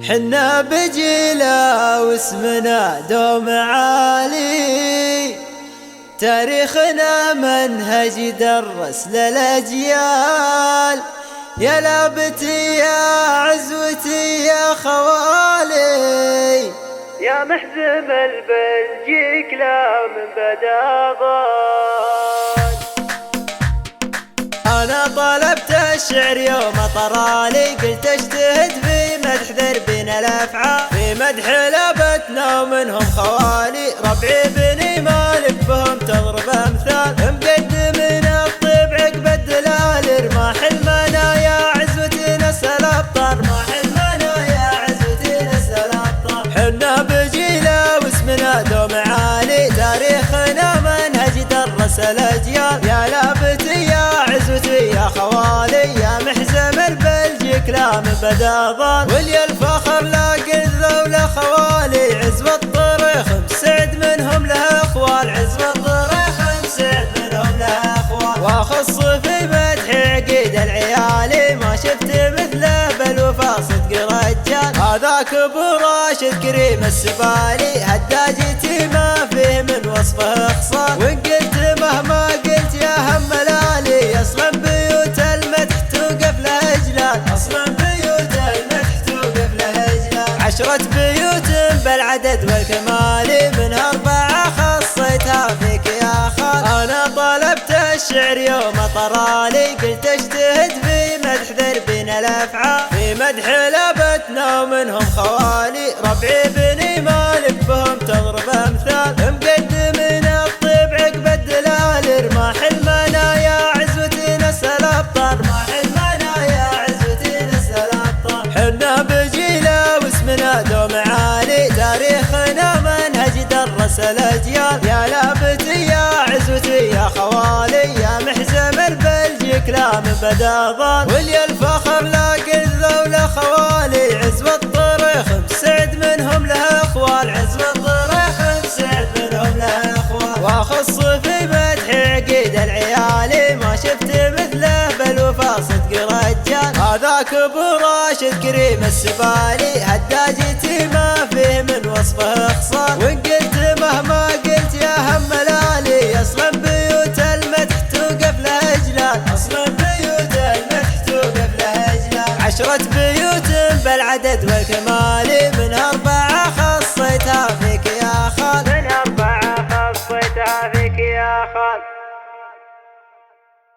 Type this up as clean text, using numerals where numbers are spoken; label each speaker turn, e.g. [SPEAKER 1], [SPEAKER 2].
[SPEAKER 1] حنا بجيلة واسمنا دوم عالي، تاريخنا منهج يدرس للأجيال. يا لابتي يا عزوتي يا خوالي،
[SPEAKER 2] يا محزم البلجيك لا من بدا ضال.
[SPEAKER 1] أنا طلبت الشعر يوم طرالي، قلت اجتهد في مدح ذربنا الأفعال، في مدح لابتنا ومنهم خوالي. ربعي بني مالك بهم تضرب أمثال، مقدمنا الطبع عقب الدلال. رماح المنايا عزوتنا الأبطال، رماح المنايا عزوتنا الأبطال. حنا بجيلة واسمنا دوم عالي، تاريخنا منهج يدرس الأجيال. يا لابتي يا عزوتي يا خوالي، يا محزم البلجيك لا من بدا ضال. ولي الفخر لاقي الذولة خوالي، عزب الطريخ مسعد منهم له اخوال، عزب الطريخ مسعد منهم له اخوال. واخص في مدح عقيد العيالي، ما شفت مثله بالوفا صدق رجال. هذاك ابو راشد كريم السبالي، هداجتي ما فيه من وصفه خصال. وان قلت مهما قلت يا هم لالي، اصلا بيوت المدح توقف له اجلال، اصلا بيوت المدح توقف له اجلال. 10 بيوت بالعدد والكمال، منها 4 خصيتها فيك يا خال. انا طلبت الشعر يوم طرالي، قلت اجتهد في مدح ذربنا الافعال، في مدح لابتنا ومنهم خوالي. ربعي بني مالك بهم تضرب امثال، مقدمنا الطبع عقب الدلال. رماح المنايا عزوتنا الأبطال، رماح المنايا عزوتنا الأبطال. حنا بجيلة واسمنا دوم عالي، تاريخنا منهج يدرس الأجيال. يا لابتي يا عزوتي يا خوالي، يا محزم البلجيك لا من بدا ضال. ولي الفخر لاقي الذولة خوالي، عزب الطريخ مسعد منهم له اخوال، عزب الطريخ مسعد منهم له اخوال. واخص في مدح عقيد العيالي، ما شفت مثله بالوفا صدق رجال. هذاك ابو راشد كريم السبالي، هداجتي ما فيه من وصفه خصال. وان قلت مهما قلت يا هم لالي، اصلا بيوت المدح توقف له اجلال، اصلا بيوت المدح توقف له اجلال. 10 بيوت بالعدد والكمال، منها 4 خصيتها فيك يا خال،
[SPEAKER 2] منها 4 خصيتها فيك يا خال.